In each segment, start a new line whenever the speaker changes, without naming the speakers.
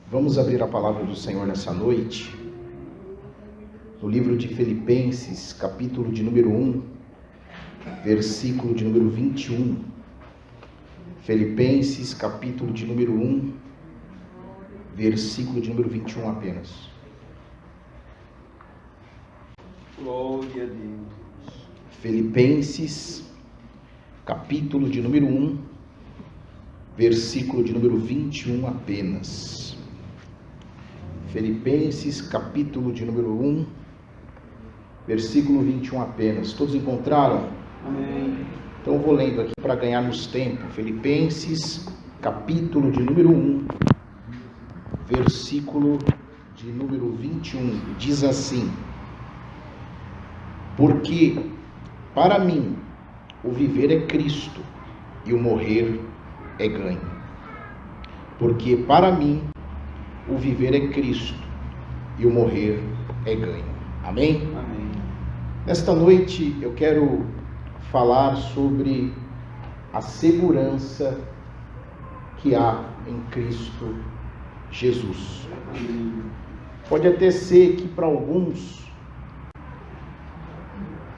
Vamos abrir a palavra do Senhor nessa noite, no livro de Filipenses, capítulo de número 1, versículo de número 21. Filipenses, capítulo de número 1, versículo de número 21 apenas.
Glória a Deus.
Filipenses, capítulo de número 1, versículo de número 21 apenas. Filipenses, capítulo de número 1, versículo 21 apenas. Todos encontraram?
Amém.
Então eu vou lendo aqui para ganharmos tempo. Filipenses, capítulo de número 1, versículo de número 21. Diz assim: porque para mim o viver é Cristo e o morrer é ganho. Porque para mim o viver é Cristo e o morrer é ganho. Amém?
Amém.
Nesta noite eu quero falar sobre a segurança que há em Cristo Jesus.
Amém.
Pode até ser que para alguns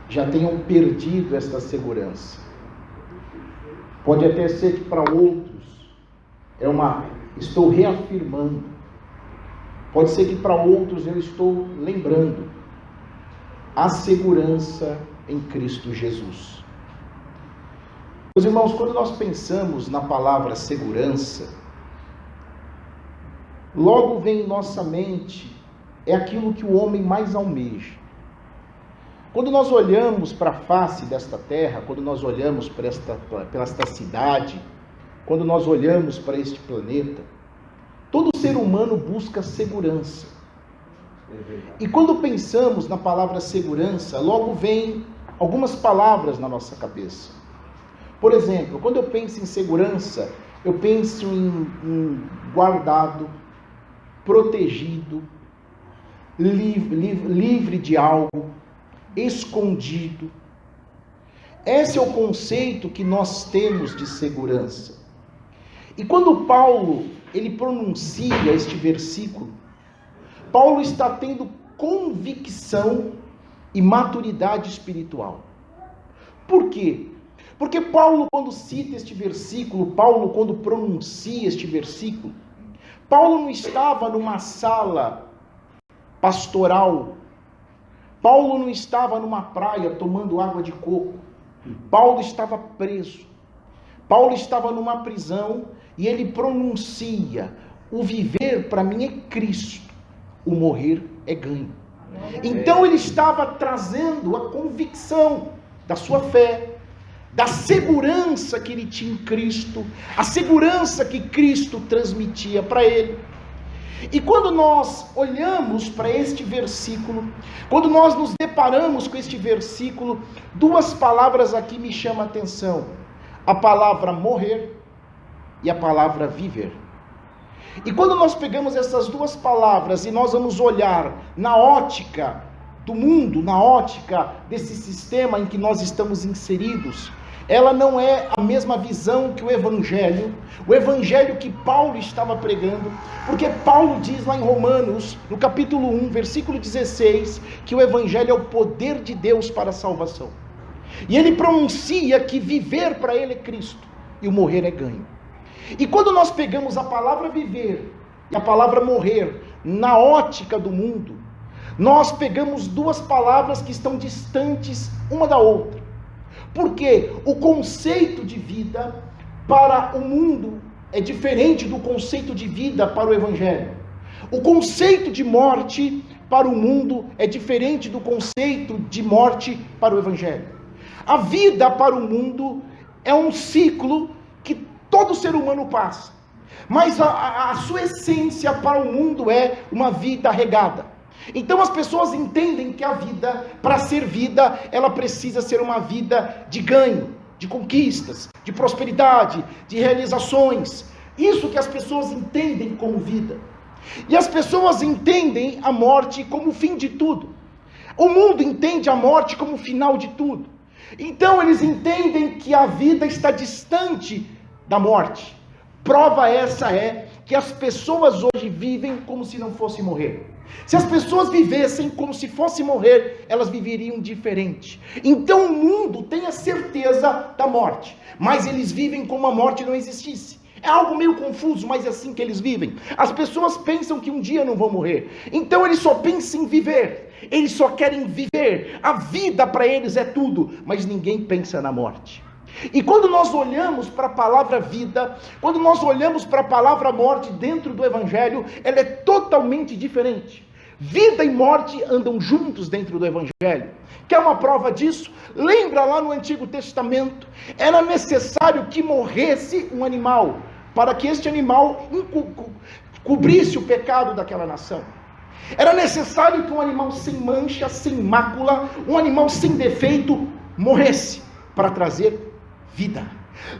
já tenham perdido esta segurança. Pode até ser que para outros estou reafirmando. Pode ser que para outros eu estou lembrando a segurança em Cristo Jesus. Meus irmãos, quando nós pensamos na palavra segurança, logo vem em nossa mente é aquilo que o homem mais almeja. Quando nós olhamos para a face desta terra, quando nós olhamos para esta cidade, quando nós olhamos para este planeta, todo ser humano busca segurança. E quando pensamos na palavra segurança, logo vem algumas palavras na nossa cabeça. Por exemplo, quando eu penso em segurança, eu penso em guardado, protegido, livre de algo, escondido. Esse é o conceito que nós temos de segurança. E quando Paulo, ele pronuncia este versículo, Paulo está tendo convicção e maturidade espiritual. Por quê? Porque Paulo, quando cita este versículo, Paulo, quando pronuncia este versículo, Paulo não estava numa sala pastoral, Paulo não estava numa praia tomando água de coco, Paulo estava preso, Paulo estava numa prisão e ele pronuncia: o viver para mim é Cristo, o morrer é ganho. Então ele estava trazendo a convicção da sua fé, da segurança que ele tinha em Cristo, a segurança que Cristo transmitia para ele. E quando nós olhamos para este versículo, quando nós nos deparamos com este versículo, duas palavras aqui me chamam a atenção: a palavra morrer e a palavra viver. E quando nós pegamos essas duas palavras e nós vamos olhar na ótica do mundo, na ótica desse sistema em que nós estamos inseridos, ela não é a mesma visão que o evangelho que Paulo estava pregando, porque Paulo diz lá em Romanos, no capítulo 1, versículo 16, que o evangelho é o poder de Deus para a salvação. E ele pronuncia que viver para ele é Cristo e o morrer é ganho. E quando nós pegamos a palavra viver e a palavra morrer na ótica do mundo, nós pegamos duas palavras que estão distantes uma da outra. Porque o conceito de vida para o mundo é diferente do conceito de vida para o evangelho. O conceito de morte para o mundo é diferente do conceito de morte para o evangelho. A vida para o mundo é um ciclo que todo ser humano passa, mas a sua essência para o mundo é uma vida regada. Então as pessoas entendem que a vida, para ser vida, ela precisa ser uma vida de ganho, de conquistas, de prosperidade, de realizações. Isso que as pessoas entendem como vida. E as pessoas entendem a morte como o fim de tudo. O mundo entende a morte como o final de tudo. Então eles entendem que a vida está distante da morte. Prova essa é que as pessoas hoje vivem como se não fosse morrer. Se as pessoas vivessem como se fosse morrer, elas viveriam diferente. Então o mundo tem a certeza da morte, mas eles vivem como a morte não existisse. É algo meio confuso, mas é assim que eles vivem. As pessoas pensam que um dia não vão morrer, então eles só pensam em viver, eles só querem viver. A vida para eles é tudo, mas ninguém pensa na morte. E quando nós olhamos para a palavra vida, quando nós olhamos para a palavra morte dentro do Evangelho, ela é totalmente diferente. Vida e morte andam juntos dentro do Evangelho. Quer uma prova disso? Lembra lá no Antigo Testamento, era necessário que morresse um animal, para que este animal cobrisse o pecado daquela nação. Era necessário que um animal sem mancha, sem mácula, um animal sem defeito, morresse, para trazer vida.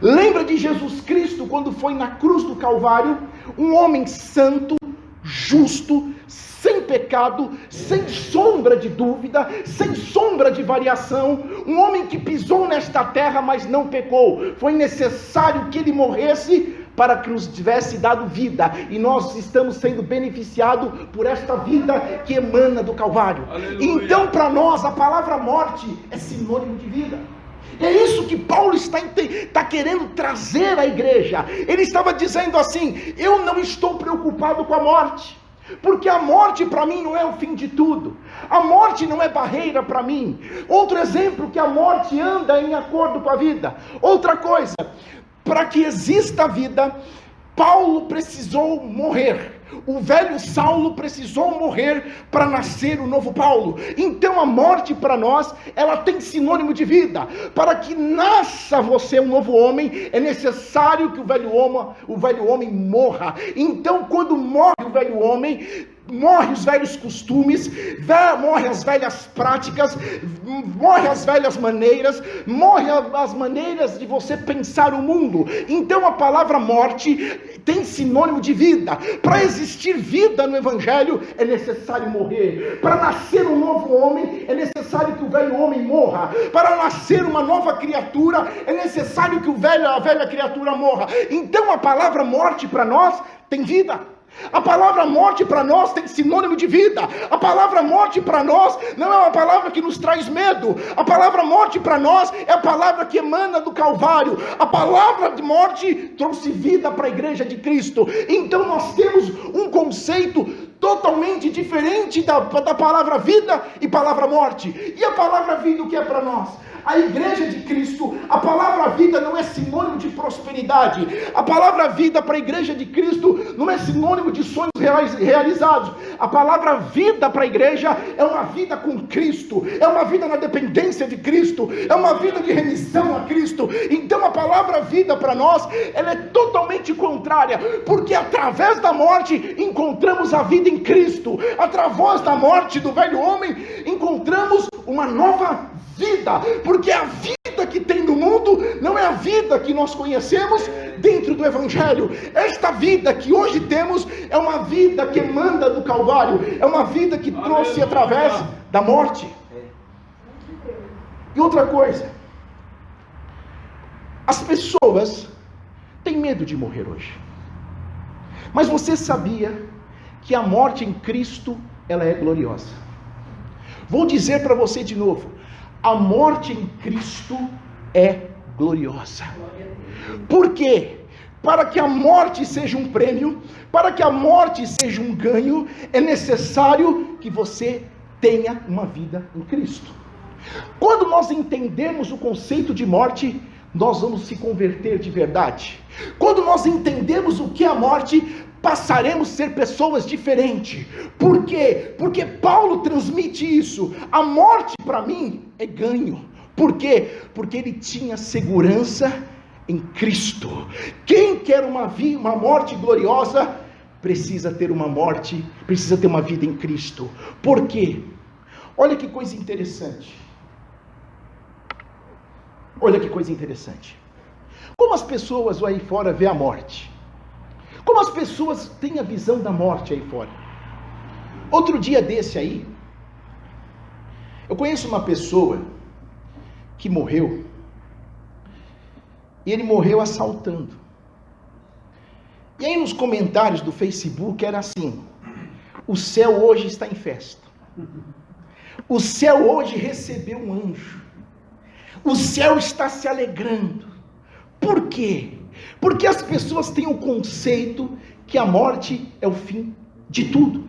Lembra de Jesus Cristo quando foi na cruz do Calvário, um homem santo, justo, sem pecado, sem sombra de dúvida, sem sombra de variação, um homem que pisou nesta terra, mas não pecou. Foi necessário que ele morresse para que nos tivesse dado vida, e nós estamos sendo beneficiados por esta vida que emana do Calvário. Aleluia. Então para nós a palavra morte é sinônimo de vida. É isso que Paulo está querendo trazer à igreja. Ele estava dizendo assim: eu não estou preocupado com a morte, porque a morte para mim não é o fim de tudo, a morte não é barreira para mim. Outro exemplo, que a morte anda em acordo com a vida. Outra coisa, para que exista a vida, Paulo precisou morrer. O velho Saulo precisou morrer para nascer o novo Paulo. Então a morte para nós, ela tem sinônimo de vida. Para que nasça você um novo homem, é necessário que o velho homem morra. Então quando morre o velho homem, morre os velhos costumes, morre as velhas práticas, morre as velhas maneiras, morre as maneiras de você pensar o mundo. Então a palavra morte tem sinônimo de vida. Para existir vida no Evangelho é necessário morrer. Para nascer um novo homem é necessário que o velho homem morra. Para nascer uma nova criatura é necessário que a velha criatura morra. Então a palavra morte para nós tem vida. A palavra morte para nós tem sinônimo de vida. A palavra morte para nós não é uma palavra que nos traz medo. A palavra morte para nós é a palavra que emana do Calvário. A palavra de morte trouxe vida para a igreja de Cristo. Então nós temos um conceito totalmente diferente da palavra vida e palavra morte. E a palavra vida, o que é para nós? A igreja de Cristo, a palavra vida não é sinônimo de prosperidade. A palavra vida para a igreja de Cristo não é sinônimo de sonhos realizados. A palavra vida para a igreja é uma vida com Cristo, é uma vida na dependência de Cristo, é uma vida de remissão a Cristo. Então a palavra vida para nós, ela é totalmente contrária, porque através da morte encontramos a vida em Cristo. Através da morte do velho homem encontramos uma nova vida, porque a vida que tem no mundo não é a vida que nós conhecemos dentro do Evangelho. Esta vida que hoje temos é uma vida que emana do Calvário, é uma vida que trouxe através da morte. E outra coisa, as pessoas têm medo de morrer hoje, mas você sabia que a morte em Cristo, ela é gloriosa? Vou dizer para você de novo: a morte em Cristo é gloriosa. Por quê? Para que a morte seja um prêmio, para que a morte seja um ganho, é necessário que você tenha uma vida em Cristo. Quando nós entendemos o conceito de morte, nós vamos se converter de verdade. Quando nós entendemos o que é a morte, passaremos a ser pessoas diferentes. Por quê? Porque Paulo transmite isso. A morte para mim é ganho. Por quê? Porque ele tinha segurança em Cristo. Quem quer uma morte gloriosa precisa ter precisa ter uma vida em Cristo. Por quê? Olha que coisa interessante. Olha que coisa interessante. Como as pessoas aí fora vê a morte? Como as pessoas têm a visão da morte aí fora? Outro dia desse aí, eu conheço uma pessoa que morreu, e ele morreu assaltando. E aí nos comentários do Facebook era assim: o céu hoje está em festa. O céu hoje recebeu um anjo. O céu está se alegrando. Por quê? Porque as pessoas têm o conceito que a morte é o fim de tudo.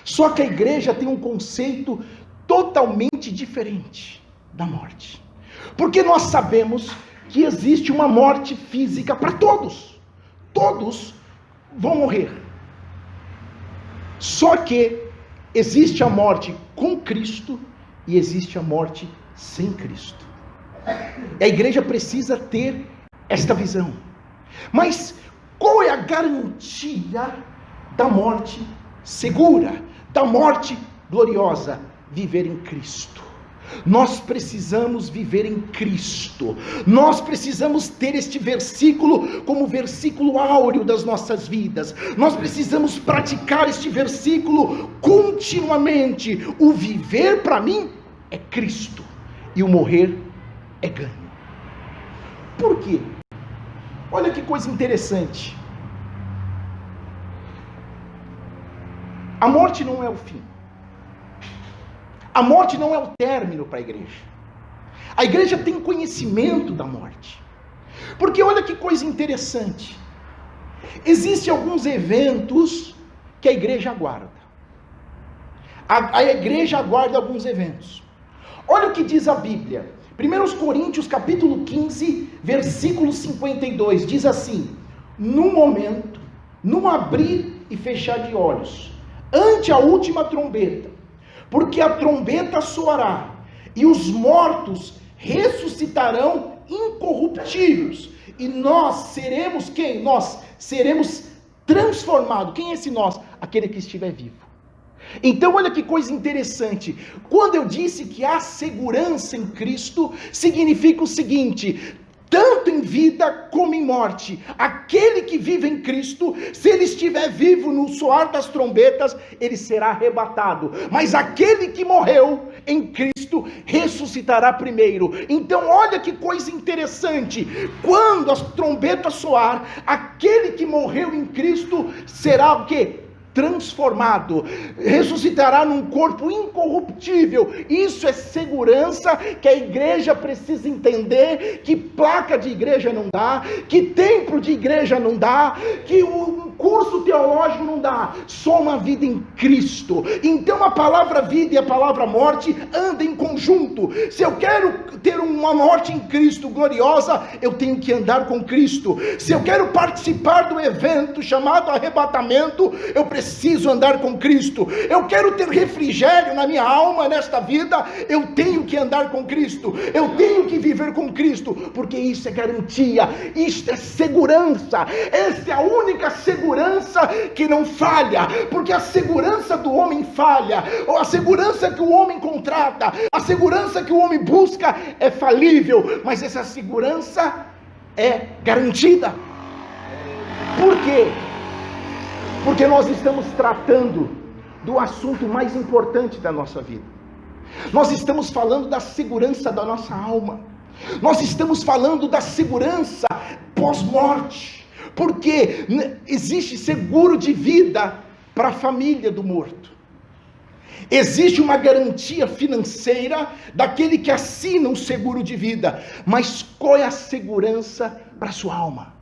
Só que a igreja tem um conceito totalmente diferente da morte. Porque nós sabemos que existe uma morte física para todos. Todos vão morrer. Só que existe a morte com Cristo e existe a morte sem Cristo. E a igreja precisa ter esta visão. Mas qual é a garantia da morte segura, da morte gloriosa? Viver em Cristo. Nós precisamos viver em Cristo. Nós precisamos ter este versículo como versículo áureo das nossas vidas. Nós precisamos praticar este versículo continuamente. O viver para mim é Cristo e o morrer é ganho. Por quê? Olha que coisa interessante. A morte não é o fim. A morte não é o término para a igreja. A igreja tem conhecimento da morte. Porque olha que coisa interessante. Existem alguns eventos que a igreja aguarda. A igreja aguarda alguns eventos. Olha o que diz a Bíblia. 1 Coríntios capítulo 15, versículo 52. Diz assim: no momento, no abrir e fechar de olhos, ante a última trombeta, porque a trombeta soará, e os mortos ressuscitarão incorruptíveis, e nós seremos quem? Nós seremos transformados. Quem é esse nós? Aquele que estiver vivo. Então olha que coisa interessante. Quando eu disse que há segurança em Cristo, significa o seguinte: tanto em vida como em morte, aquele que vive em Cristo, se ele estiver vivo no soar das trombetas, ele será arrebatado. Mas aquele que morreu em Cristo ressuscitará primeiro. Então olha que coisa interessante. Quando as trombetas soar, aquele que morreu em Cristo será o quê? Transformado, ressuscitará num corpo incorruptível. Isso é segurança que a igreja precisa entender, que placa de igreja não dá, que templo de igreja não dá, que um curso teológico não dá, só uma vida em Cristo. Então a palavra vida e a palavra morte andam em conjunto. Se eu quero ter uma morte em Cristo gloriosa, eu tenho que andar com Cristo. Se eu quero participar do evento chamado arrebatamento, eu preciso andar com Cristo. Eu quero ter refrigério na minha alma nesta vida, eu tenho que andar com Cristo. Eu tenho que viver com Cristo, porque isso é garantia, isto é segurança. Essa é a única segurança que não falha, porque a segurança do homem falha, ou a segurança que o homem contrata, a segurança que o homem busca é falível, mas essa segurança é garantida. Por quê? Porque nós estamos tratando do assunto mais importante da nossa vida. Nós estamos falando da segurança da nossa alma. Nós estamos falando da segurança pós-morte. Porque existe seguro de vida para a família do morto. Existe uma garantia financeira daquele que assina um seguro de vida. Mas qual é a segurança para a sua alma?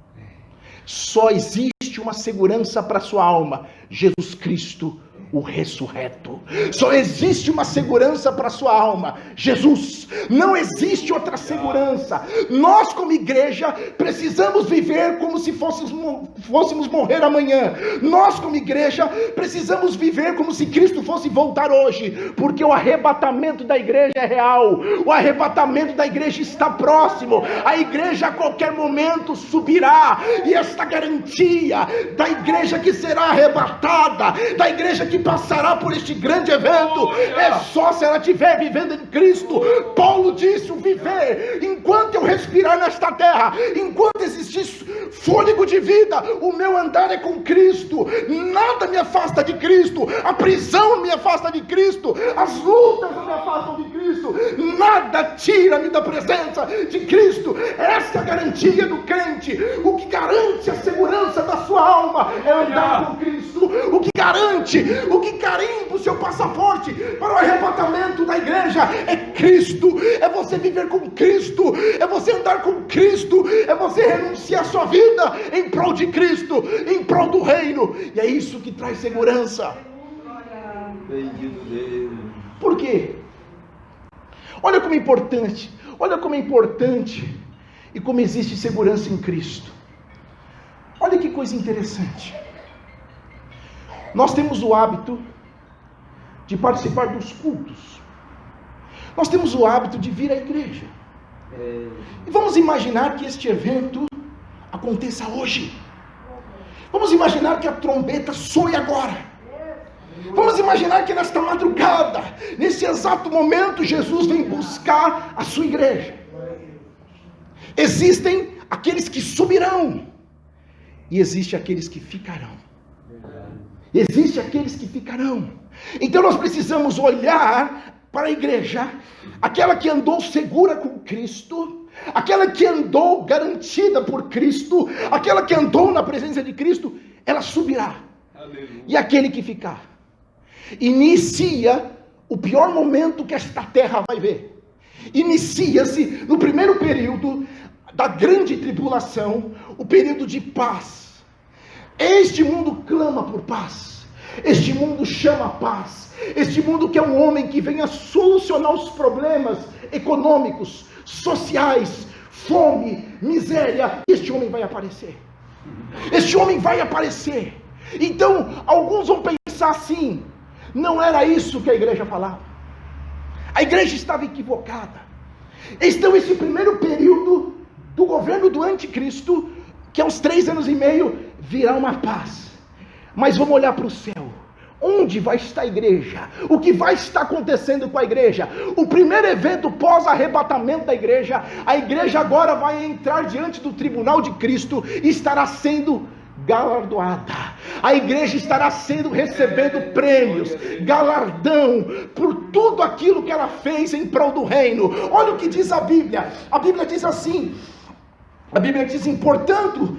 Só existe uma segurança para a sua alma: Jesus Cristo, o ressurreto. Só existe uma segurança para a sua alma: Jesus. Não existe outra segurança. Nós como igreja precisamos viver como se fôssemos morrer amanhã. Nós como igreja precisamos viver como se Cristo fosse voltar hoje, porque o arrebatamento da igreja é real. O arrebatamento da igreja está próximo. A igreja a qualquer momento subirá, e esta garantia da igreja que será arrebatada, da igreja que passará por este grande evento é só se ela estiver vivendo em Cristo. Paulo disse: o viver, enquanto eu respirar nesta terra, enquanto existir fôlego de vida, o meu andar é com Cristo. Nada me afasta de Cristo, a prisão me afasta de Cristo, as lutas me afastam de Cristo, nada tira-me da presença de Cristo. Essa é a garantia do crente. O que garante a segurança da sua alma é andar com Cristo. O que carimba o seu passaporte para o arrebatamento da igreja é Cristo. É você viver com Cristo, é você andar com Cristo, é você renunciar a sua vida em prol de Cristo, em prol do reino. E é isso que traz segurança. Por quê? Olha como é importante e como existe segurança em Cristo. Olha que coisa interessante. Nós temos o hábito de participar dos cultos. Nós temos o hábito de vir à igreja. E vamos imaginar que este evento aconteça hoje. Vamos imaginar que a trombeta soe agora. Vamos imaginar que nesta madrugada, nesse exato momento, Jesus vem buscar a sua igreja. Existem aqueles que subirão e existem aqueles que ficarão. Então nós precisamos olhar para a igreja, aquela que andou segura com Cristo, aquela que andou garantida por Cristo, aquela que andou na presença de Cristo, ela subirá. Aleluia. E aquele que ficar, inicia o pior momento que esta terra vai ver. Inicia-se no primeiro período da grande tribulação, o período de paz. Este mundo clama por paz, este mundo chama paz, este mundo quer um homem que venha solucionar os problemas econômicos, sociais, fome, miséria. Este homem vai aparecer. Então alguns vão pensar assim: não era isso que a igreja falava, a igreja estava equivocada. Então esse primeiro período do governo do anticristo, que é uns 3 anos e meio, virá uma paz. Mas vamos olhar para o céu. Onde vai estar a igreja? O que vai estar acontecendo com a igreja? O primeiro evento pós-arrebatamento da igreja, a igreja agora vai entrar diante do tribunal de Cristo e estará sendo galardoada. A igreja estará recebendo prêmios, galardão, por tudo aquilo que ela fez em prol do reino. Olha o que diz a Bíblia. A Bíblia diz assim, portanto,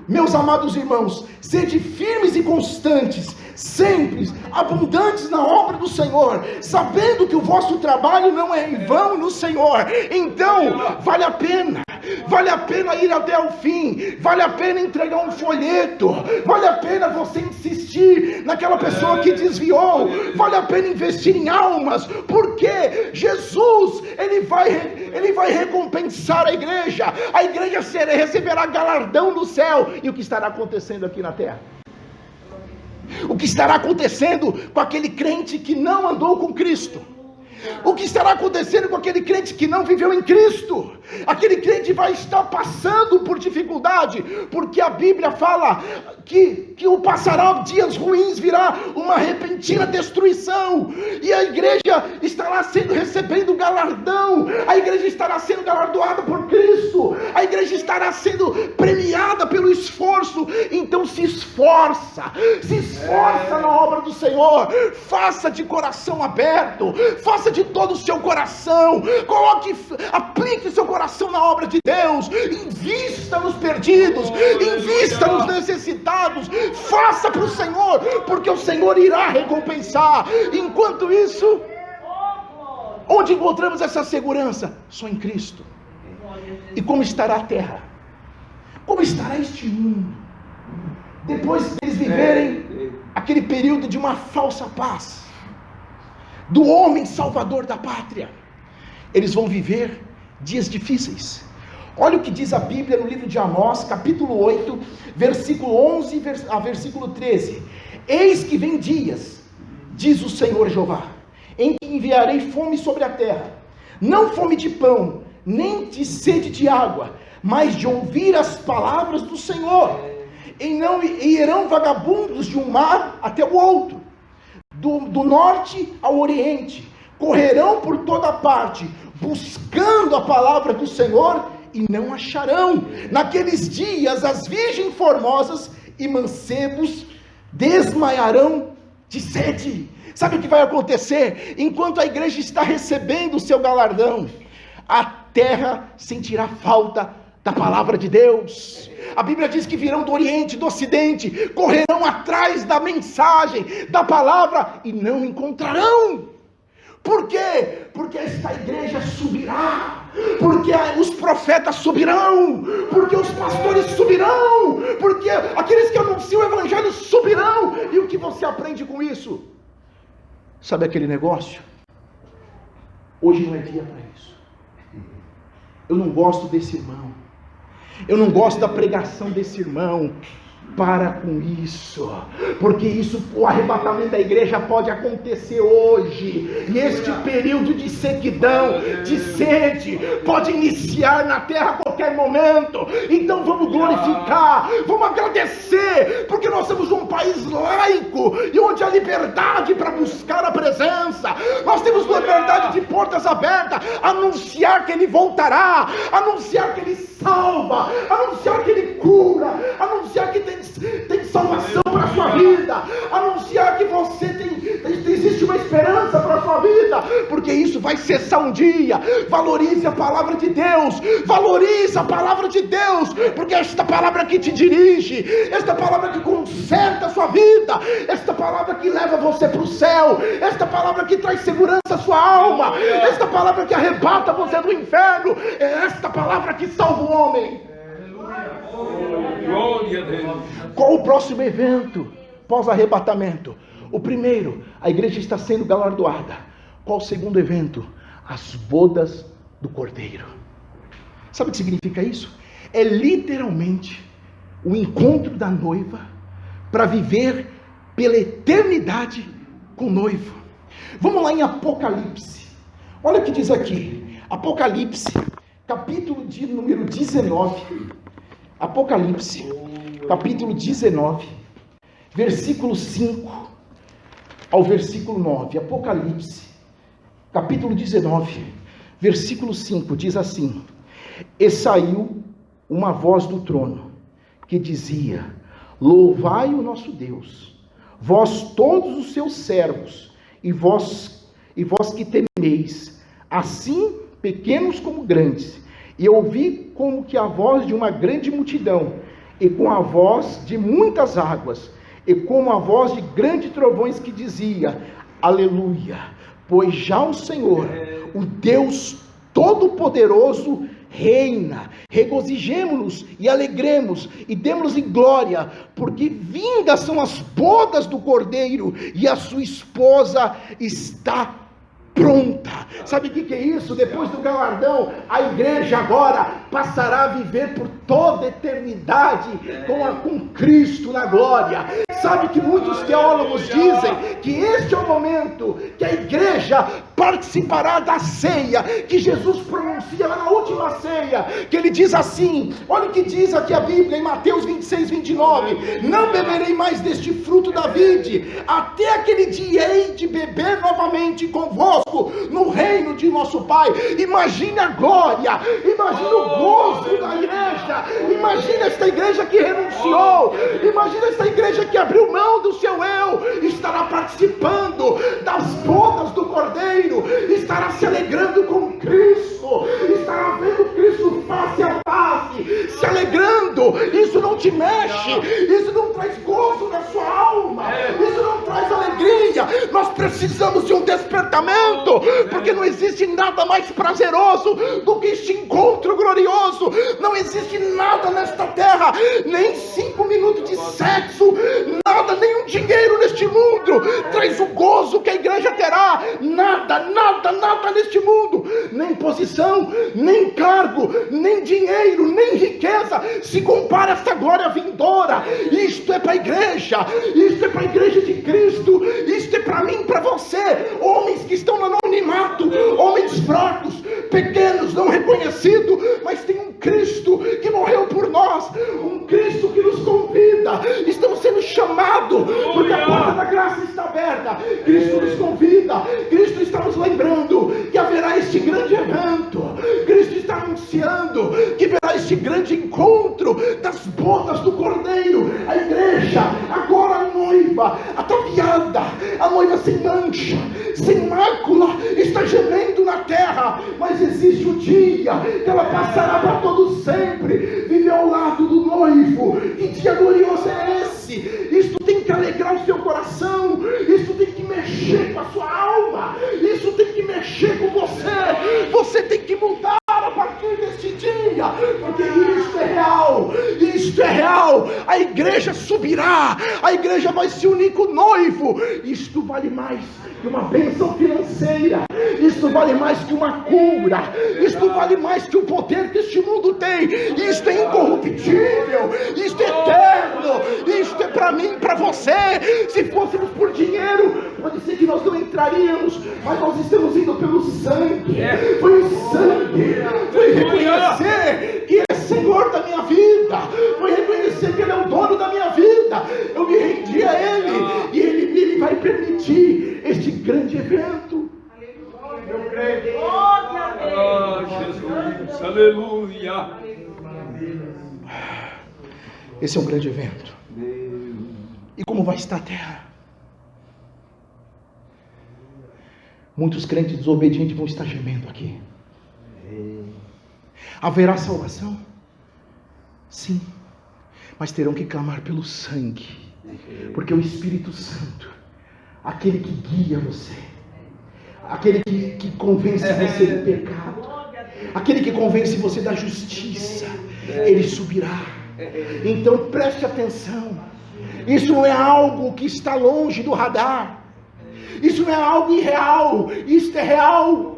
meus amados irmãos, sede firmes e constantes, sempre abundantes na obra do Senhor, sabendo que o vosso trabalho não é em vão no Senhor. Então, vale a pena ir até o fim, vale a pena entregar um folheto, vale a pena você insistir naquela pessoa que desviou, vale a pena investir em almas, porque Jesus, ele vai recompensar a igreja receberá galardão no céu. E o que estará acontecendo aqui na terra? O que estará acontecendo com aquele crente que não andou com Cristo? O que estará acontecendo com aquele crente que não viveu em Cristo? Aquele crente vai estar passando por dificuldade, porque a Bíblia fala que o passará dias ruins, virá uma repentina destruição, e a igreja estará recebendo galardão, a igreja estará sendo galardoada por Cristo, a igreja estará sendo premiada pelo esforço. Então se esforça na obra do Senhor, faça de coração aberto, faça de todo o seu coração, aplique seu coração na obra de Deus, invista nos perdidos, invista nos necessitados, faça para o Senhor, porque o Senhor irá recompensar. Enquanto isso, onde encontramos essa segurança? Só em Cristo. E como estará a terra? Como estará este mundo? Depois deles viverem aquele período de uma falsa paz, do homem salvador da pátria, eles vão viver dias difíceis. Olha o que diz a Bíblia no livro de Amós, capítulo 8, versículo 11 a versículo 13. Eis que vem dias, diz o Senhor Jeová, em que enviarei fome sobre a terra, não fome de pão, nem de sede de água, mas de ouvir as palavras do Senhor. e não irão vagabundos de um mar até o outro, do norte ao oriente, correrão por toda parte, buscando a palavra do Senhor, e não acharão. Naqueles dias as virgens formosas e mancebos desmaiarão de sede. Sabe o que vai acontecer? Enquanto a igreja está recebendo o seu galardão, a terra sentirá falta da palavra de Deus. A Bíblia diz que virão do oriente, do ocidente, correrão atrás da mensagem, da palavra, e não encontrarão. Por quê? Porque esta igreja subirá, porque os profetas subirão, porque os pastores subirão, porque aqueles que anunciam o evangelho subirão. E o que você aprende com isso? Sabe aquele negócio? Hoje não é dia para isso. Eu não gosto desse irmão, eu não gosto da pregação desse irmão. Para com isso, porque isso, o arrebatamento da igreja pode acontecer hoje, e este período de sequidão, de sede, pode iniciar na terra a qualquer momento. Então vamos glorificar, vamos agradecer, porque nós somos um país laico, e onde há liberdade para buscar a presença, nós temos liberdade de portas abertas, anunciar que Ele voltará, anunciar que Ele salva, anunciar que Ele cura, anunciar que tem salvação para a sua vida, anunciar que você existe uma esperança para a sua vida, porque isso vai cessar um dia. Valorize a palavra de Deus, valorize a palavra de Deus, porque esta palavra que te dirige, esta palavra que conserta a sua vida, esta palavra que leva você para o céu, esta palavra que traz segurança à sua alma, esta palavra que arrebata você do inferno, é esta palavra que salva o homem. Qual o próximo evento pós-arrebatamento? O primeiro, a igreja está sendo galardoada. Qual o segundo evento? As bodas do Cordeiro. Sabe o que significa isso? É literalmente o encontro da noiva para viver pela eternidade com o noivo. Vamos lá em Apocalipse. Olha o que diz aqui. Apocalipse, capítulo de número 19. Apocalipse, capítulo 19, versículo 5 ao versículo 9. Apocalipse, capítulo 19, versículo 5, diz assim: E saiu uma voz do trono, que dizia: Louvai o nosso Deus, vós todos os seus servos, e vós que temeis, assim pequenos como grandes. E eu ouvi como que a voz de uma grande multidão, e com a voz de muitas águas, e como a voz de grandes trovões, que dizia: Aleluia, pois já o Senhor, o Deus Todo-Poderoso, reina. Regozijemo-nos e alegremos, e demos-lhe glória, porque vindas são as bodas do Cordeiro, e a sua esposa está pronta. Sabe o que é isso? Depois do galardão, a igreja agora passará a viver por toda a eternidade com Cristo na glória. Sabe que muitos teólogos dizem que este é o momento que a igreja participará da ceia, que Jesus pronuncia lá na última ceia, que ele diz assim, olha o que diz aqui a Bíblia em Mateus 26, 29, não beberei mais deste fruto da vide, até aquele dia hei de beber novamente convosco no reino de nosso Pai. Imagine a glória, imagine o gozo da igreja, imagine esta igreja que renunciou, imagine esta igreja que abriu mão do seu eu, estará participando das bodas do Cordeiro, estará se alegrando com Cristo, estará vendo Cristo face a face, se alegrando. Isso não te mexe, isso não traz gozo na sua alma, isso não traz alegria. Nós precisamos de um despertamento, porque não existe nada mais prazeroso do que este encontro glorioso. Não existe nada nesta terra, nem 5 minutos de sexo, nada, nem um dinheiro neste mundo traz o gozo que a igreja terá. Nada neste mundo, nem posição, nem cargo, nem dinheiro, nem riqueza se compara a esta glória vindoura. Isto é para a igreja, isto é para a igreja de Cristo, isto é para mim, para você, homens que estão no anonimato, homens fracos, pequenos, não reconhecidos, mas tem um Cristo que morreu por nós, um Cristo que nos convida vida, estamos sendo chamados, porque a porta da graça está aberta. Cristo nos convida, Cristo está nos lembrando que haverá este grande evento. Cristo está anunciando que haverá este grande encontro das bodas do Cordeiro. A igreja, agora a noiva, ataviada, a noiva sem mancha, sem mácula, está gemendo na terra, mas existe um dia que ela passará para todo sempre, viver ao lado do noivo. Que dia glorioso é esse? Isto tem que alegrar o seu coração, isso tem que mexer com a sua alma, isso tem que mexer com você. Você tem que mudar a partir deste dia, porque isto é real, isto é real. A igreja subirá, a igreja vai se unir com o noivo. Isto vale mais que uma bênção financeira, isto vale mais que uma cura, isto vale mais que o poder que este mundo tem. Isto é incorruptível, isto é eterno, isto é para mim, para você. Se fôssemos por dinheiro, pode ser que nós não entraríamos, mas nós estamos indo pelo sangue. Foi o sangue, foi reconhecer que Ele é Senhor da minha vida, foi reconhecer que Ele é o dono da minha vida. Eu me rendi a Ele, e Ele vai permitir este grande evento.
Eu creio. Oh, Jesus, aleluia.
Esse é um grande evento. E como vai estar a terra? Muitos crentes desobedientes vão estar gemendo aqui. Haverá salvação? Sim, mas terão que clamar pelo sangue, porque o Espírito Santo, aquele que guia você, aquele que convence você do pecado, aquele que convence você da justiça, ele subirá. Então preste atenção, isso não é algo que está longe do radar, isso não é algo irreal, isto é real.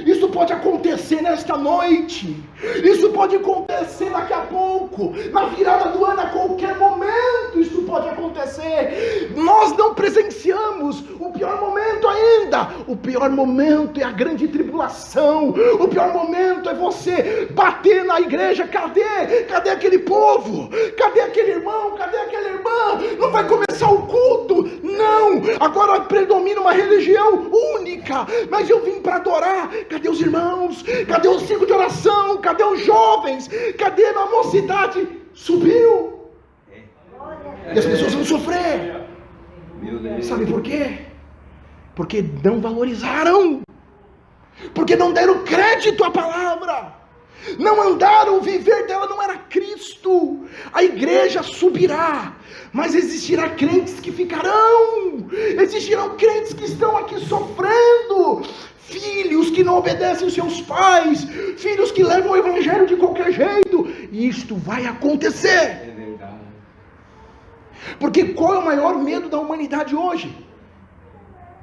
Isso pode acontecer nesta noite, isso pode acontecer daqui a pouco, na virada do ano, a qualquer momento isso pode acontecer. Nós não presenciamos o pior momento ainda. O pior momento é a grande tribulação, o pior momento é você bater na igreja. Cadê aquele povo? Cadê aquele irmão? Cadê aquela irmã? Não vai começar o culto? Não, agora predomina uma religião única, mas eu vim para adorar. Cadê os irmãos? Cadê o ciclo de oração? Cadê os jovens? Cadê a mocidade? Subiu. E as pessoas vão sofrer. Sabe por quê? Porque não valorizaram, porque não deram crédito à palavra, não andaram, o viver dela não era Cristo. A igreja subirá, mas existirá crentes que ficarão, existirão crentes que estão aqui sofrendo, filhos que não obedecem os seus pais, filhos que levam o evangelho de qualquer jeito. E isto vai acontecer.
É verdade.
Porque qual é o maior medo da humanidade hoje?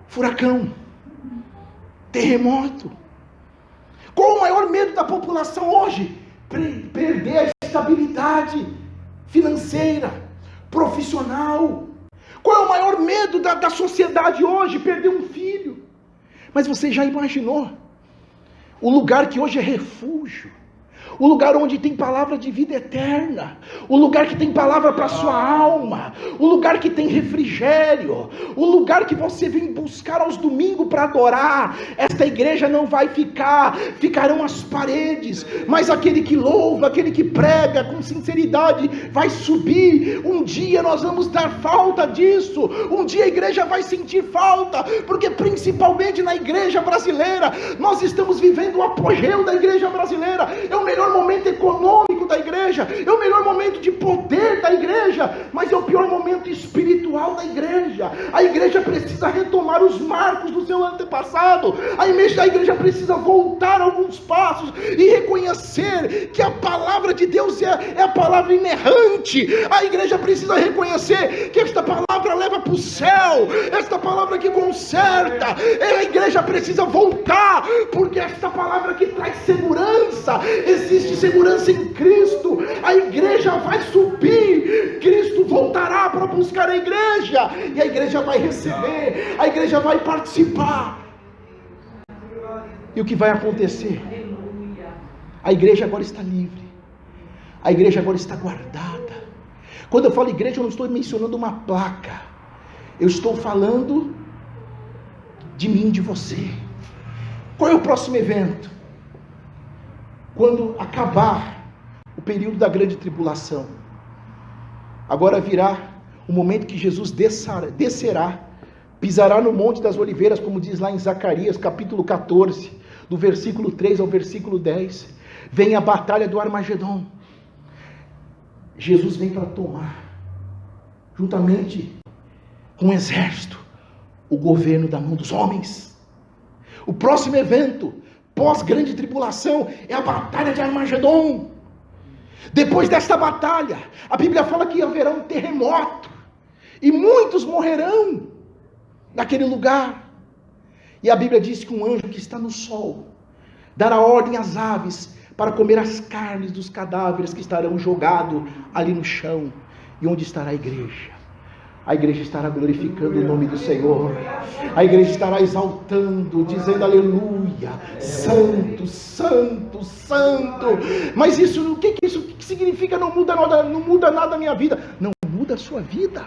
Furacão, terremoto. Qual o maior medo da população hoje? Perder a estabilidade financeira, profissional. Qual é o maior medo da sociedade hoje? Perder um filho. Mas você já imaginou o lugar que hoje é refúgio, o lugar onde tem palavra de vida eterna, o lugar que tem palavra para a sua alma, o lugar que tem refrigério, o lugar que você vem buscar aos domingos para adorar? Esta igreja não vai ficarão as paredes, mas aquele que louva, aquele que prega com sinceridade vai subir. Um dia nós vamos dar falta disso, um dia a igreja vai sentir falta, porque principalmente na igreja brasileira, nós estamos vivendo o apogeu da igreja brasileira. É o melhor momento econômico da igreja, é o melhor momento de poder da igreja, mas é o pior momento espiritual da igreja. A igreja precisa retomar os marcos do seu antepassado, a igreja precisa voltar alguns passos e reconhecer que a palavra de Deus é a palavra inerrante. A igreja precisa reconhecer que esta palavra leva para o céu, esta palavra que conserta. A igreja precisa voltar, porque esta palavra que traz segurança. Existe segurança em Cristo. A igreja vai subir, Cristo voltará para buscar a igreja, e a igreja vai receber, a igreja vai participar. E o que vai acontecer? A igreja agora está livre, a igreja agora está guardada. Quando eu falo igreja, eu não estou mencionando uma placa. Eu estou falando de mim, de você. Qual é o próximo evento? Quando acabar o período da grande tribulação. Agora virá o momento que Jesus descerá, pisará no Monte das Oliveiras, como diz lá em Zacarias, capítulo 14, do versículo 3 ao versículo 10. Vem a batalha do Armagedon. Jesus vem para tomar, juntamente com o exército, o governo da mão dos homens. O próximo evento, pós-grande tribulação, é a batalha de Armagedon. Depois desta batalha, a Bíblia fala que haverá um terremoto, e muitos morrerão naquele lugar. E a Bíblia diz que um anjo que está no sol dará ordem às aves para comer as carnes dos cadáveres que estarão jogados ali no chão. E onde estará a igreja? A igreja estará glorificando o nome do Senhor. A igreja estará exaltando, dizendo aleluia, santo, santo, santo. Mas isso, o que isso significa? Não muda nada na minha vida. Não muda a sua vida.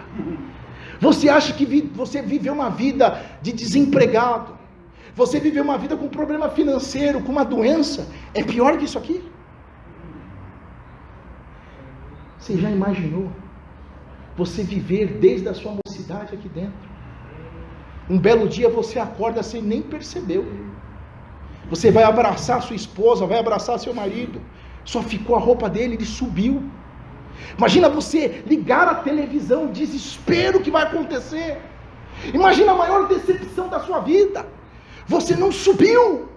Você acha que você viveu uma vida de desempregado? Você viveu uma vida com problema financeiro, com uma doença? É pior que isso aqui? Você já imaginou você viver desde a sua mocidade aqui dentro? Um belo dia você acorda sem nem percebeu. Você vai abraçar sua esposa, vai abraçar seu marido, só ficou a roupa dele, ele subiu. Imagina você ligar a televisão, o desespero que vai acontecer. Imagina a maior decepção da sua vida. Você não subiu,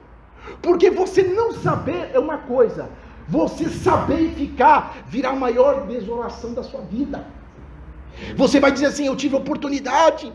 porque você não saber é uma coisa, você saber e ficar virá a maior desolação da sua vida. Você vai dizer assim: eu tive oportunidade,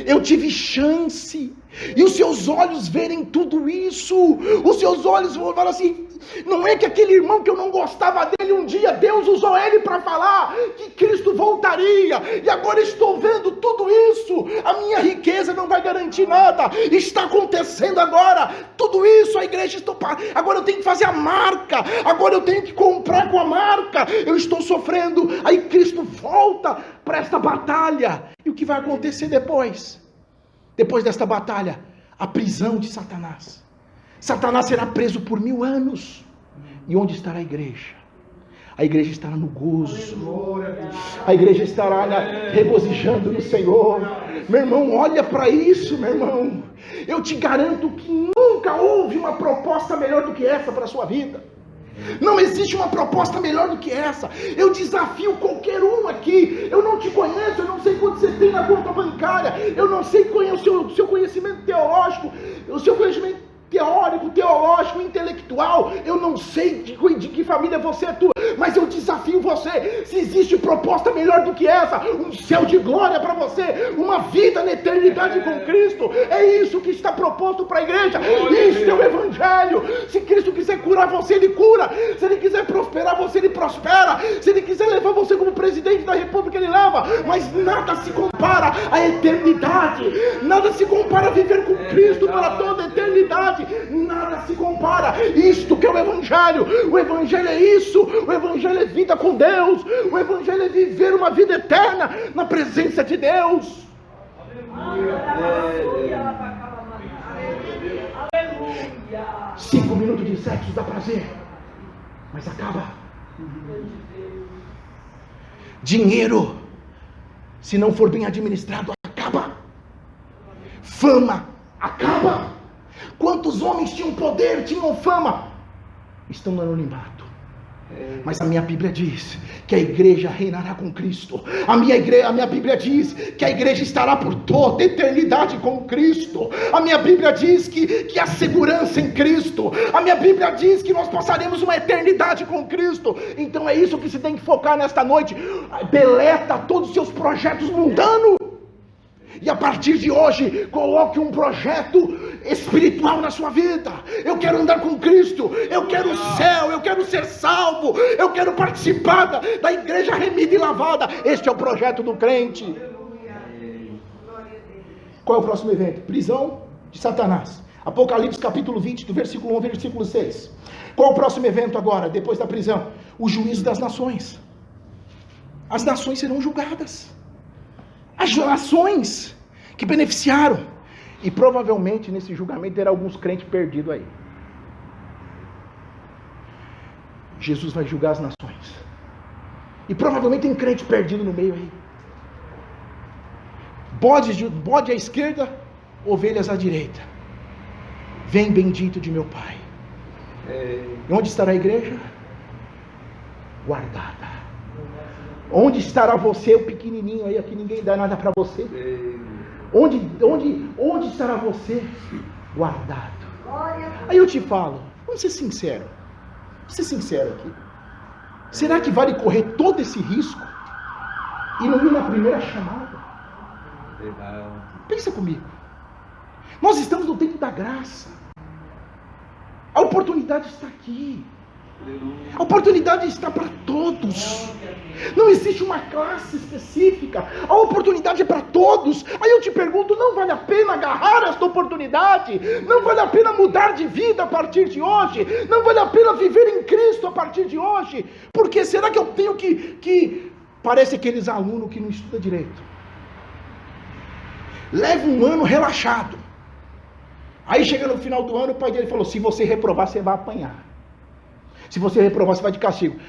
eu tive chance, e os seus olhos verem tudo isso, os seus olhos vão falar assim: não é que aquele irmão que eu não gostava dele, um dia Deus usou ele para falar que Cristo voltaria, e agora estou vendo tudo isso, a minha riqueza não vai garantir nada, está acontecendo agora, tudo isso, a igreja está, agora eu tenho que fazer a marca, agora eu tenho que comprar com a marca, eu estou sofrendo, aí Cristo volta para esta batalha, e o que vai acontecer depois? Depois desta batalha, a prisão de Satanás. Satanás será preso por 1000 anos. E onde estará a igreja? A igreja estará no gozo. A igreja estará regozijando no Senhor. Meu irmão, olha para isso, meu irmão. Eu te garanto que nunca houve uma proposta melhor do que essa para a sua vida. Não existe uma proposta melhor do que essa. Eu desafio qualquer um aqui. Eu não te conheço, eu não sei quanto você tem na conta bancária, eu não sei qual é o seu conhecimento teológico, o seu conhecimento teórico, teológico, intelectual, eu não sei de que família você é tua, mas eu desafio você, se existe proposta melhor do que essa, um céu de glória para você, uma vida na eternidade com Cristo, é isso que está proposto para a igreja, isso é o evangelho. Se Cristo quiser curar você, Ele cura, se Ele quiser prosperar você, Ele prospera, se Ele quiser levar você como presidente da república, Ele leva, mas nada se compara à eternidade, nada se compara a viver com Cristo para toda a eternidade. Nada se compara. Isto que é o evangelho é isso, o evangelho é vida com Deus, o evangelho é viver uma vida eterna na presença de Deus. Aleluia. 5 minutos de sexo dá prazer, mas acaba. Dinheiro, se não for bem administrado, acaba. Fama, acaba. Quantos homens tinham poder, tinham fama, estão no anonimato. Mas a minha Bíblia diz que a igreja reinará com Cristo. A minha Bíblia diz que a igreja estará por toda a eternidade com Cristo. A minha Bíblia diz que há segurança em Cristo. A minha Bíblia diz que nós passaremos uma eternidade com Cristo. Então é isso que você tem que focar nesta noite. Deleta todos os seus projetos mundanos. E a partir de hoje, coloque um projeto espiritual na sua vida. Eu quero andar com Cristo, eu quero o céu, eu quero ser salvo, eu quero participar da igreja remida e lavada. Este é o projeto do crente. Qual é o próximo evento? Prisão de Satanás. Apocalipse capítulo 20, do versículo 1 ao versículo 6. Qual é o próximo evento agora, depois da prisão? O juízo das nações. as nações serão julgadas. As nações que beneficiaram. E provavelmente nesse julgamento terá alguns crentes perdidos aí. Jesus vai julgar as nações. E provavelmente tem crente perdido no meio aí. Bode à esquerda, ovelhas à direita. Vem bendito de meu Pai. E onde estará a igreja? Guardada. Onde estará você, o pequenininho aí, que ninguém dá nada para você? Onde estará você? Guardado. Aí eu te falo, vamos ser sinceros. Vamos ser sinceros aqui. Será que vale correr todo esse risco e não ir na primeira chamada? Pensa comigo. Nós estamos no tempo da graça. A oportunidade está aqui. A oportunidade está para todos. Não existe uma classe específica. A oportunidade é para todos. Aí eu te pergunto, não vale a pena agarrar esta oportunidade? Não vale a pena mudar de vida a partir de hoje? Não vale a pena viver em Cristo a partir de hoje? Porque será que eu tenho que... Parece aqueles alunos que não estudam direito. Leva um ano relaxado. Aí chega no final do ano, o pai dele falou, se você reprovar, você vai apanhar. Se você reprovar, você vai de castigo.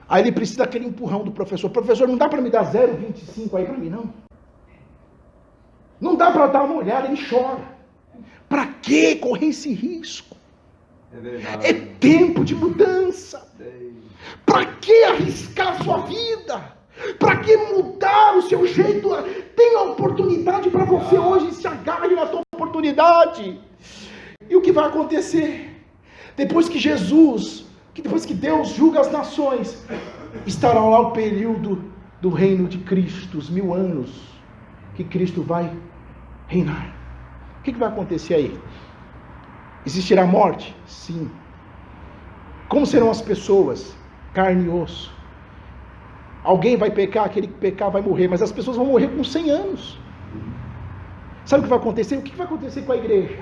Aí ele precisa daquele empurrão do professor. Professor, não dá para me dar 0,25 aí para mim, não? Não dá para dar uma olhada, ele chora. Para que correr esse risco? É tempo de mudança. Para que arriscar a sua vida? Para que mudar o seu jeito? Tem a oportunidade para você hoje, se agarre na sua oportunidade. E o que vai acontecer? Depois que Deus julga as nações, estará lá o período do reino de Cristo, os 1000 anos, que Cristo vai reinar. O que vai acontecer aí? Existirá morte? Sim. Como serão as pessoas? Carne e osso. Alguém vai pecar, aquele que pecar vai morrer, mas as pessoas vão morrer com 100 anos. Sabe o que vai acontecer? O que vai acontecer com a igreja?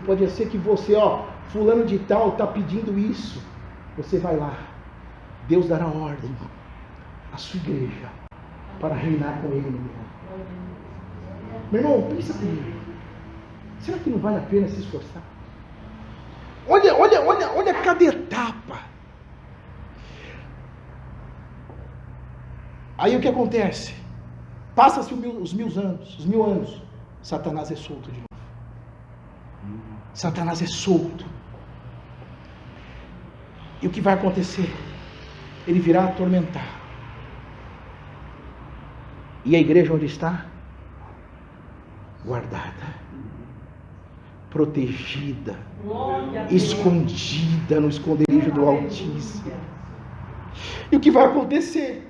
Pode ser que você, fulano de tal está pedindo isso. Você vai lá. Deus dará ordem à sua igreja para reinar com ele. Meu irmão, pensa comigo. Será que não vale a pena se esforçar? Olha cada etapa. Aí o que acontece? Passa-se os 1000 anos. Satanás é solto de novo. Satanás é solto. E o que vai acontecer? Ele virá atormentar. E a igreja onde está? Guardada. Protegida. Escondida no esconderijo do Altíssimo. E o que vai acontecer?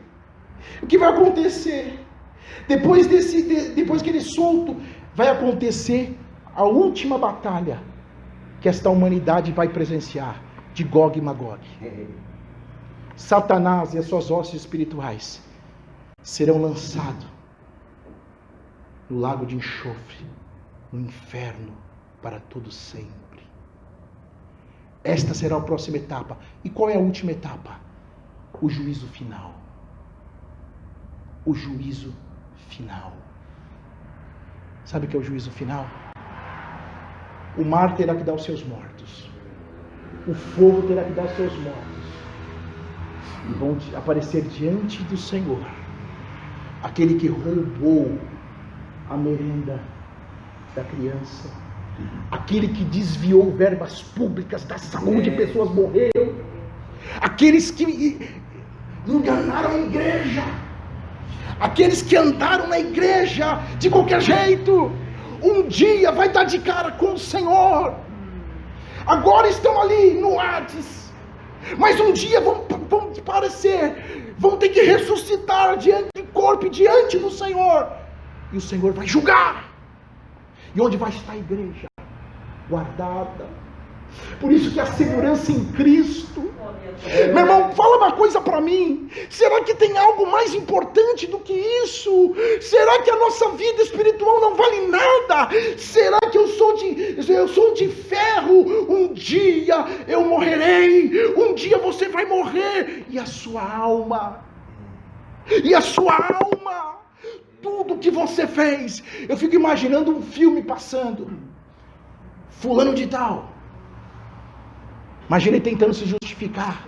O que vai acontecer? Depois que ele é solto, vai acontecer a última batalha que esta humanidade vai presenciar, de Gog e Magog. Satanás e as suas hostes espirituais serão lançados no lago de enxofre, no inferno, para todo sempre. Esta será a próxima etapa. E qual é a última etapa? O juízo final. O juízo final. Sabe o que é o juízo final? O mar terá que dar os seus mortos. O fogo terá que dar os seus mortos. E vão aparecer diante do Senhor aquele que roubou a merenda da criança, aquele que desviou verbas públicas da saúde, pessoas morreram, aqueles que enganaram a igreja, aqueles que andaram na igreja de qualquer jeito, um dia vai dar de cara com o Senhor. Agora estão ali no Hades, mas um dia vão aparecer, vão ter que ressuscitar diante do corpo, diante do Senhor, e o Senhor vai julgar. E onde vai estar a igreja? Guardada, Por isso que a segurança em Cristo. Meu irmão, fala uma coisa para mim. Será que tem algo mais importante do que isso? Será que a nossa vida espiritual não vale nada? Será que eu sou de ferro? Um dia eu morrerei. Um dia você vai morrer. E a sua alma? Tudo que você fez. Eu fico imaginando um filme passando. Fulano de tal. Imagina ele tentando se justificar.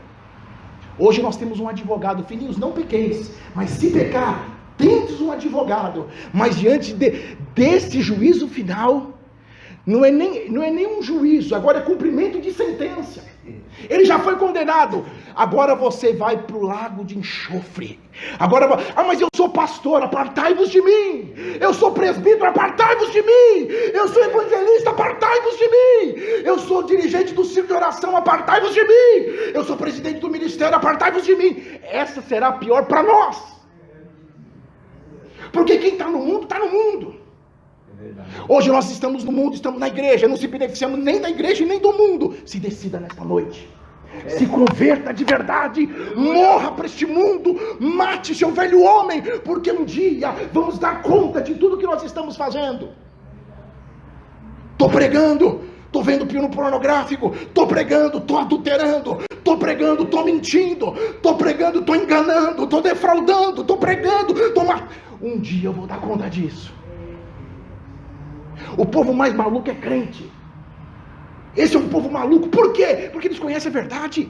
Hoje nós temos um advogado. Filhinhos, não pequeis, mas se pecar, tendes um advogado. Mas diante desse juízo final, não é nem um juízo, agora é cumprimento de sentença. Ele já foi condenado. Agora você vai para o lago de enxofre. Mas eu sou pastor, apartai-vos de mim. Eu sou presbítero, apartai-vos de mim. Eu sou evangelista, apartai-vos de mim. Eu sou dirigente do círculo de oração, apartai-vos de mim. Eu sou presidente do ministério, apartai-vos de mim. Essa será a pior para nós. Porque quem está no mundo, está no mundo. Hoje nós estamos no mundo, estamos na igreja, não se beneficiamos nem da igreja e nem do mundo. Se decida nesta noite, se converta de verdade, morra para este mundo, mate seu velho homem, porque um dia vamos dar conta de tudo que nós estamos fazendo. Estou pregando, estou vendo filme pornográfico, estou pregando, estou adulterando, estou pregando, estou mentindo, estou pregando, estou enganando, estou defraudando, estou pregando, um dia eu vou dar conta disso. O povo mais maluco é crente. Esse é um povo maluco. Por quê? Porque eles conhecem a verdade.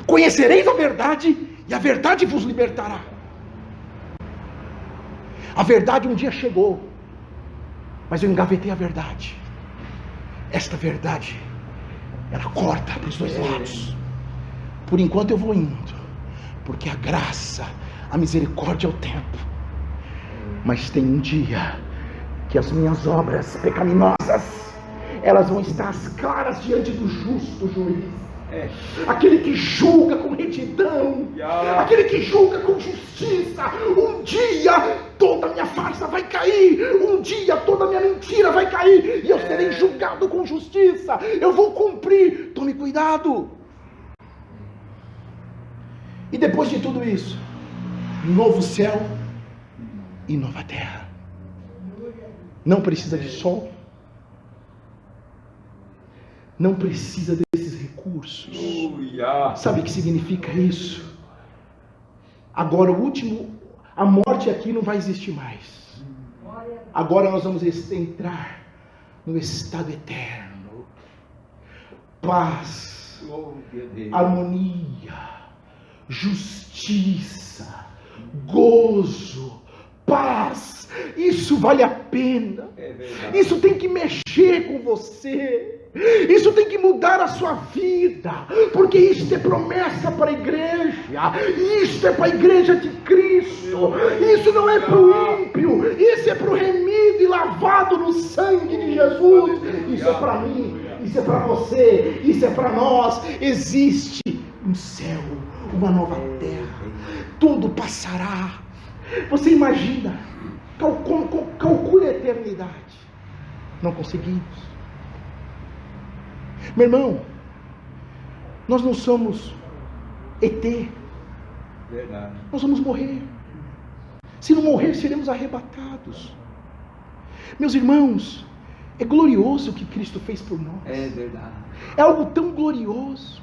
Conhecereis a verdade, e a verdade vos libertará. A verdade um dia chegou, mas eu engavetei a verdade. Esta verdade, ela corta para os dois lados. Por enquanto eu vou indo, porque a graça, a misericórdia é o tempo. Mas tem um dia que as minhas obras pecaminosas, elas vão estar às claras diante do justo juiz. Aquele que julga com retidão, aquele que julga com justiça. Um dia toda a minha farsa vai cair, um dia toda a minha mentira vai cair, e eu serei julgado com justiça. Eu vou cumprir. Tome cuidado. E depois de tudo isso, novo céu e nova terra. Não precisa de sol, não precisa desses recursos. Sabe o que significa isso? Agora a morte aqui não vai existir mais. Agora nós vamos entrar no estado eterno. Paz, harmonia, justiça, gozo, paz. Isso vale a pena. Isso tem que mexer com você. Isso tem que mudar a sua vida, porque isto é promessa para a igreja. Isto é para a igreja de Cristo. Isso não é para o ímpio. Isso é para o remido e lavado no sangue de Jesus. Isso é para mim. Isso é para você. Isso é para nós. Existe um céu, uma nova terra. Tudo passará. Você imagina? Calcule a eternidade. Não conseguimos. Meu irmão, nós não somos ET.
Verdade.
Nós vamos morrer. Se não morrer, seremos arrebatados. Meus irmãos, é glorioso o que Cristo fez por nós.
É verdade.
É algo tão glorioso.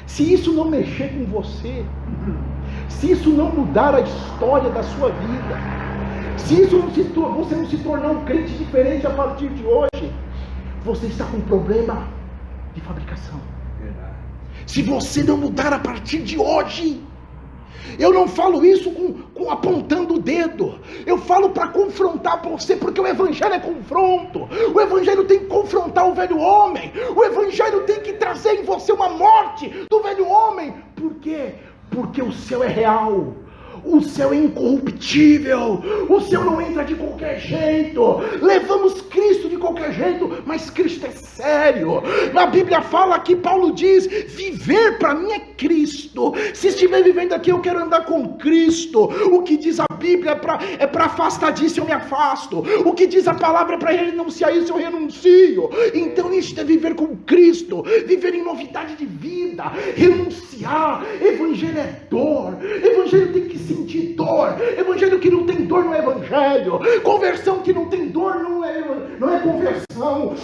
Se isso não mexer com você, se isso não mudar a história da sua vida, se isso você não se tornar um crente diferente a partir de hoje, você está com um problema de fabricação.
Verdade.
Se você não mudar a partir de hoje, eu não falo isso com apontando o dedo, eu falo para confrontar você, porque o evangelho é confronto. O evangelho tem que confrontar o velho homem. O evangelho tem que trazer em você uma morte do velho homem. Por quê? Porque o céu é real. O céu é incorruptível, o céu não entra de qualquer jeito. Levamos Cristo de qualquer jeito, mas Cristo é sério. Na Bíblia fala que Paulo diz: viver para mim é Cristo. Se estiver vivendo aqui, eu quero andar com Cristo. O que diz a Bíblia é para afastar disso, eu me afasto. O que diz a palavra é para renunciar isso, eu renuncio. Então isso é viver com Cristo, viver em novidade de vida, renunciar. Evangelho é dor, evangelho tem que sentir dor. Evangelho que não tem dor não é evangelho. Conversão que não tem dor não é conversão.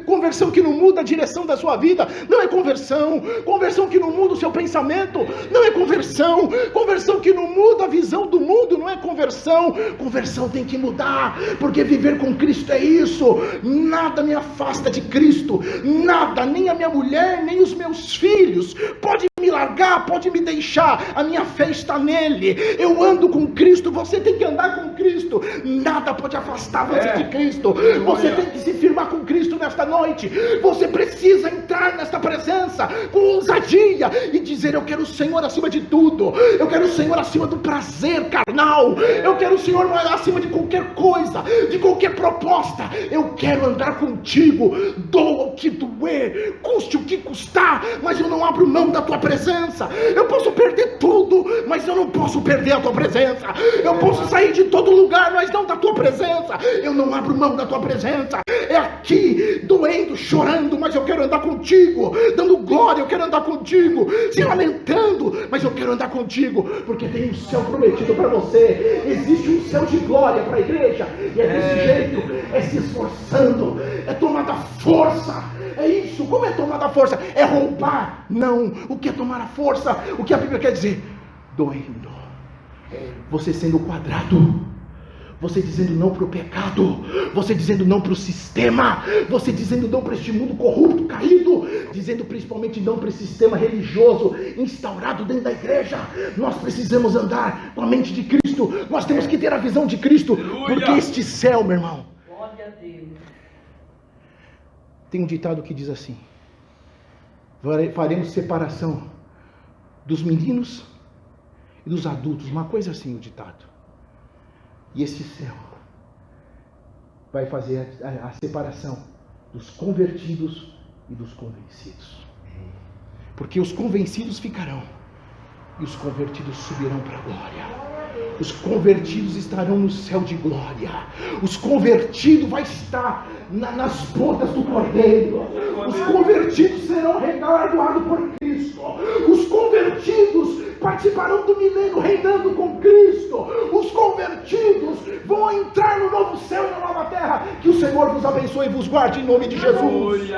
Conversão que não muda a direção da sua vida não é conversão. Conversão que não muda o seu pensamento não é conversão. Conversão que não muda a visão do mundo não é conversão. Conversão tem que mudar, porque viver com Cristo é isso. Nada me afasta de Cristo, nada, nem a minha mulher, nem os meus filhos pode me largar, pode me deixar. A minha fé está nele. Eu ando com Cristo, você tem que andar com Cristo. Nada pode afastar você de Cristo. Você tem que se firmar com Cristo nesta noite. Você precisa entrar nesta presença com ousadia e dizer: eu quero o Senhor acima de tudo. Eu quero o Senhor acima do prazer carnal. Eu quero o Senhor acima de qualquer coisa, de qualquer proposta. Eu quero andar contigo, doa o que doer, custe o que custar, mas eu não abro mão da tua presença. Eu posso perder tudo, mas eu não posso perder a tua presença. Eu posso sair de todo lugar, mas não da tua presença. Eu não abro mão da tua presença. É aqui, doendo, chorando, mas eu quero andar contigo. Dando glória, eu quero andar contigo. Se lamentando, mas eu quero andar contigo, porque tem um céu prometido para você. Existe um céu de glória para a igreja, e é desse jeito. É se esforçando, é tomar a força. É isso. Como é tomar a força? É roubar? Não. O que é tomar a força? O que a Bíblia quer dizer? Doendo. Você sendo quadrado, você dizendo não para o pecado, você dizendo não para o sistema, você dizendo não para este mundo corrupto, caído, dizendo principalmente não para esse sistema religioso instaurado dentro da igreja. Nós precisamos andar com a mente de Cristo, nós temos que ter a visão de Cristo, porque este céu, meu irmão,
glória a Deus.
Tem um ditado que diz assim: faremos separação dos meninos e dos adultos, uma coisa assim o ditado. E esse céu vai fazer a separação dos convertidos e dos convencidos. Porque os convencidos ficarão e os convertidos subirão para a glória. Os convertidos estarão no céu de glória. Os convertidos vão estar nas bodas do Cordeiro. Os convertidos serão galardoados por Cristo. Os convertidos participarão do milênio reinando com Cristo. Os convertidos vão entrar no novo céu e na nova terra. Que o Senhor vos abençoe e vos guarde em nome de Jesus.